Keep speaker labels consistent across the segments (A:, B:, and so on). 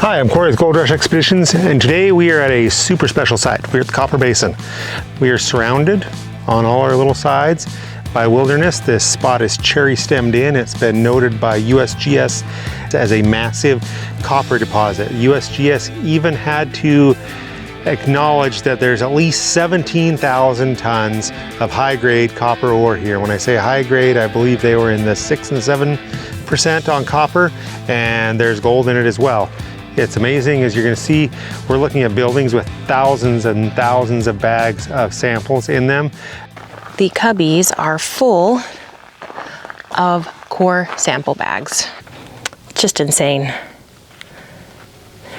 A: Hi, I'm Corey with Gold Rush Expeditions, and today we are at a super special site. We're at the Copper Basin. We are surrounded on all our little sides by wilderness. This spot is cherry stemmed in. It's been noted by USGS as a massive copper deposit. USGS even had to acknowledge that there's at least 17,000 tons of high-grade copper ore here. When I say high-grade, I believe they were in the 6 and 7% on copper, and there's gold in it as well. It's amazing, as you're going to see. We're looking at buildings with thousands and thousands of bags of samples in them.
B: The cubbies are full of core sample bags. Just insane.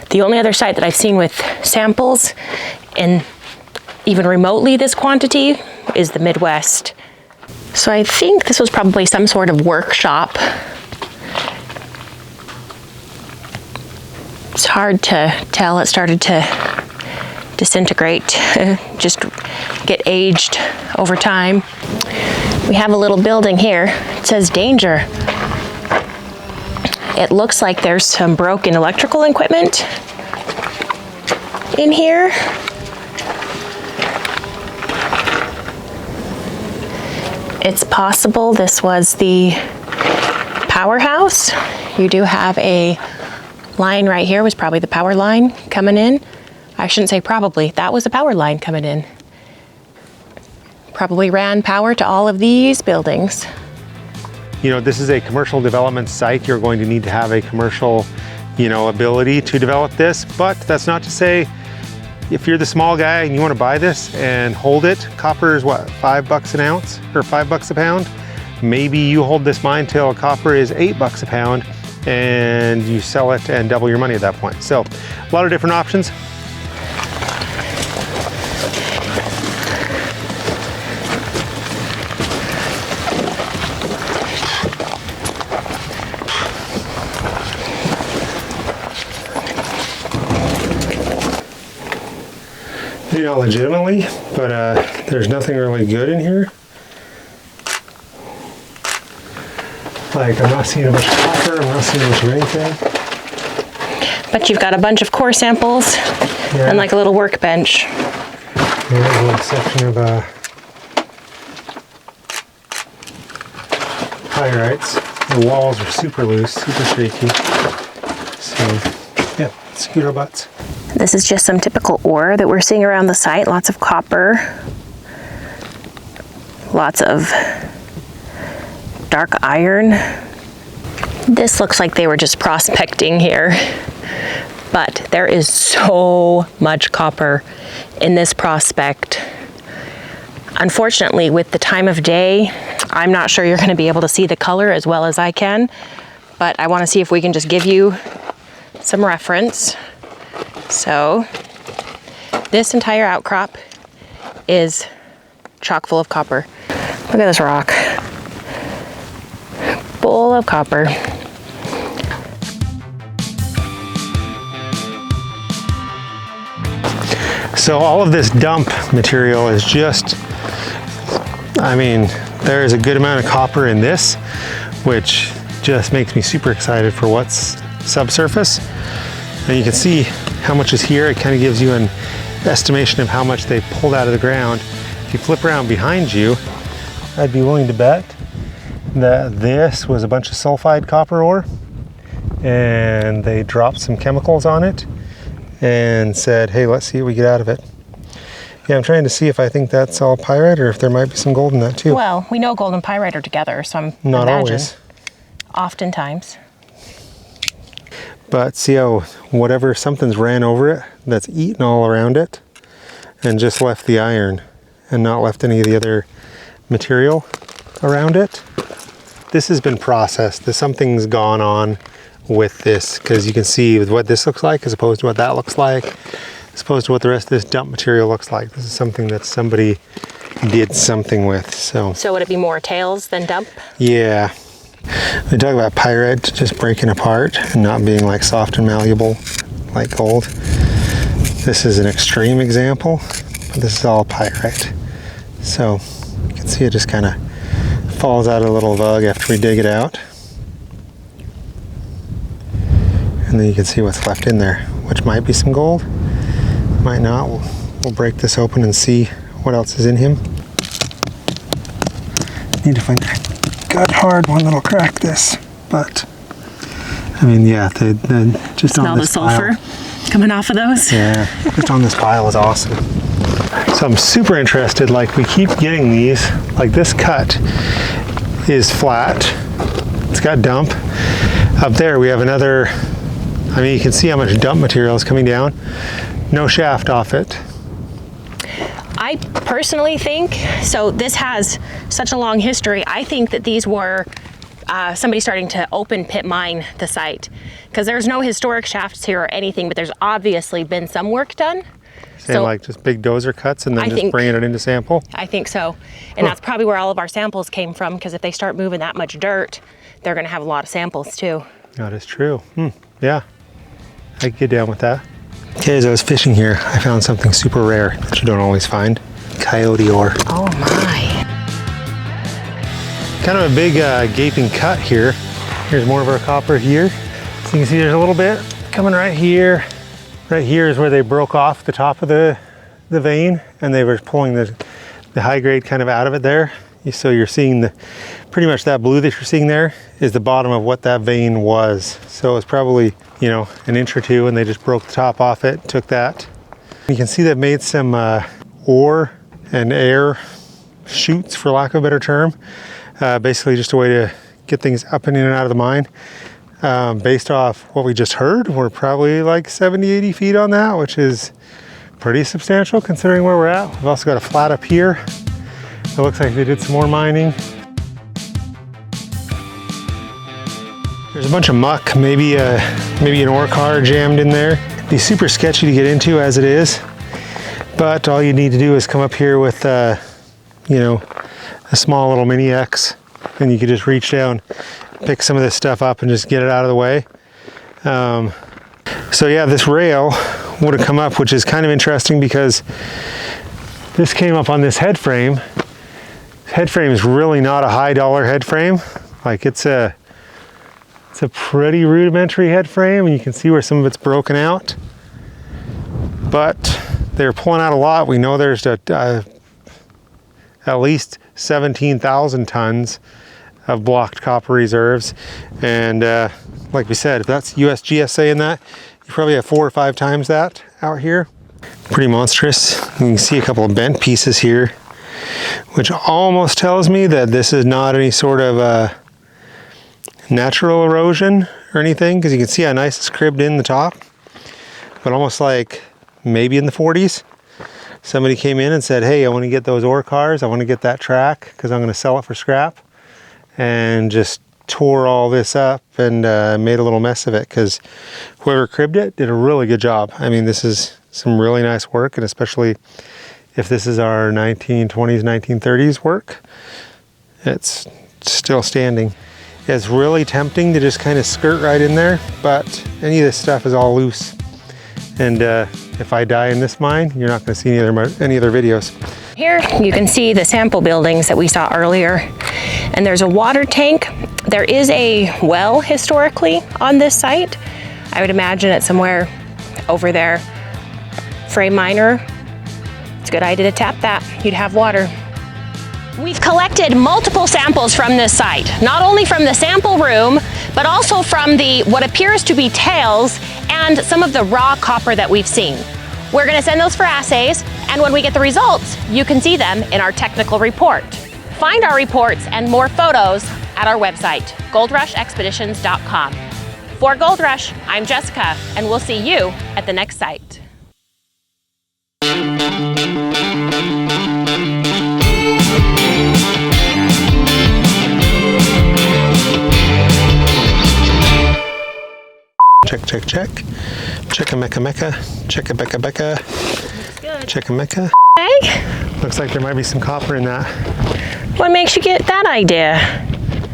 B: The only other site that I've seen with samples in even remotely this quantity is the Midwest. So I think this was probably some sort of workshop. It's hard to tell. It started to disintegrate, just get aged over time. We have a little building here. It says danger. It looks like there's some broken electrical equipment in here. It's possible this was the powerhouse. You do have a line right here, was probably the power line coming in. I shouldn't say probably, that was a power line coming in. Probably ran power to all of these buildings.
A: You know, this is a commercial development site. You're going to need to have a commercial, ability to develop this, but that's not to say if you're the small guy and you want to buy this and hold it. Copper is what, $5 an ounce or $5 a pound? Maybe you hold this mine till copper is $8 a pound and you sell it and double your money at that point. So a lot of different options. Legitimately, but there's nothing really good in here. Like, I'm not seeing a bunch of copper, I'm not seeing much of anything.
B: But you've got a bunch of core samples and like a little workbench.
A: There's one section of pyrites. The walls are super loose, super shaky. So, yeah, scooter butts.
B: This is just some typical ore that we're seeing around the site. Lots of copper, lots of dark iron. This looks like they were just prospecting here, but there is so much copper in this prospect. Unfortunately, with the time of day, I'm not sure you're going to be able to see the color as well as I can, but I want to see if we can just give you some reference. So this entire outcrop is chock full of copper. Look at this rock. Full of copper.
A: So all of this dump material is just, there is a good amount of copper in this, which just makes me super excited for what's subsurface. And you can see how much is here. It kind of gives you an estimation of how much they pulled out of the ground. If you flip around behind you, I'd be willing to bet that this was a bunch of sulfide copper ore, and they dropped some chemicals on it and said, hey, let's see what we get out of it. Yeah, I'm trying to see if I think that's all pyrite or if there might be some gold in that too.
B: Well, we know gold and pyrite are together, so I'm
A: not always.
B: Oftentimes.
A: But see how something's ran over it, that's eaten all around it and just left the iron and not left any of the other material around it. This has been processed. Something's gone on with this, because you can see what this looks like as opposed to what that looks like, as opposed to what the rest of this dump material looks like. This is something that somebody did something with. So
B: would it be more tails than dump?
A: Yeah. They talk about pyrite just breaking apart and not being like soft and malleable like gold. This is an extreme example, but this is all pyrite. So you can see it just kind of falls out a little vug after we dig it out. And and then you can see what's left in there, which might be some gold, might not. We'll break this open and see what else is in him. Need to find a good hard one that'll crack this, but I mean, yeah, just
B: Smell
A: on this
B: the sulfur coming off of those.
A: Yeah, just on this pile is awesome. So I'm super interested, like we keep getting these, like this cut is flat, it's got dump. Up there we have another, I mean, you can see how much dump material is coming down. No shaft off it.
B: I personally think, so this has such a long history, I think that these were somebody starting to open pit mine the site, because there's no historic shafts here or anything, but there's obviously been some work done.
A: So like just big dozer cuts and then just bringing it into sample?
B: I think so. And that's probably where all of our samples came from, because if they start moving that much dirt, they're going to have a lot of samples too.
A: That is true. Yeah, I could get down with that. Okay, as I was fishing here, I found something super rare that you don't always find. Coyote ore.
B: Oh my.
A: Kind of a big gaping cut here. Here's more of our copper here. So you can see there's a little bit coming right here. Right here is where they broke off the top of the vein, and they were pulling the high grade kind of out of it there. So you're seeing pretty much that blue that you're seeing there is the bottom of what that vein was. So it's probably, you know, an inch or two, and they just broke the top off it, took that. You can see they've made some ore and air chutes, for lack of a better term. Basically just a way to get things up and in and out of the mine. Based off what we just heard, we're probably like 70, 80 feet on that, which is pretty substantial considering where we're at. We've also got a flat up here. It looks like they did some more mining. There's a bunch of muck, maybe an ore car jammed in there. It'd be super sketchy to get into as it is, but all you need to do is come up here with, you know, a small little mini X, and you could just reach down, pick some of this stuff up and just get it out of the way. So yeah, this rail would have come up, which is kind of interesting because this came up on this head frame. Head frame is really not a high dollar head frame. Like it's a pretty rudimentary head frame, and you can see where some of it's broken out. But they're pulling out a lot. We know there's at least 17,000 tons of blocked copper reserves, and like we said, if that's USGSA in that, you probably have 4 or 5 times that out here. Pretty monstrous. You can see a couple of bent pieces here, which almost tells me that this is not any sort of natural erosion or anything, because you can see how nice it's cribbed in the top, but almost like maybe in the 40s. Somebody came in and said, hey, I want to get those ore cars, I want to get that track because I'm going to sell it for scrap, and just tore all this up and made a little mess of it, because whoever cribbed it did a really good job. I mean, this is some really nice work, and especially if this is our 1920s, 1930s work, it's still standing. It's really tempting to just kind of skirt right in there, but any of this stuff is all loose. And if I die in this mine, you're not going to see any other videos.
B: Here you can see the sample buildings that we saw earlier, and there's a water tank. There is a well historically on this site. I would imagine it's somewhere over there. Frame miner, it's a good idea to tap that. You'd have water. We've collected multiple samples from this site, not only from the sample room, but also from what appears to be tails and some of the raw copper that we've seen. We're going to send those for assays, and when we get the results, you can see them in our technical report. Find our reports and more photos at our website, goldrushexpeditions.com. For Gold Rush, I'm Jessica, and we'll see you at the next site.
A: Check, check, check. Check-a-mecca, mecca. Check-a-becca-becca. Check-a-mecca.
B: Hey,
A: Looks like there might be some copper in that.
B: what makes you get that idea?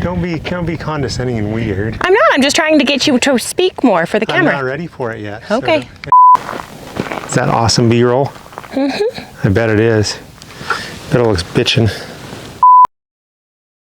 A: Don't be condescending and weird.
B: I'm not, I'm just trying to get you to speak more for the camera.
A: I'm not ready for it yet.
B: Okay.
A: Is that awesome B-roll? Mm-hmm. I bet it is. Bet it looks bitchin'.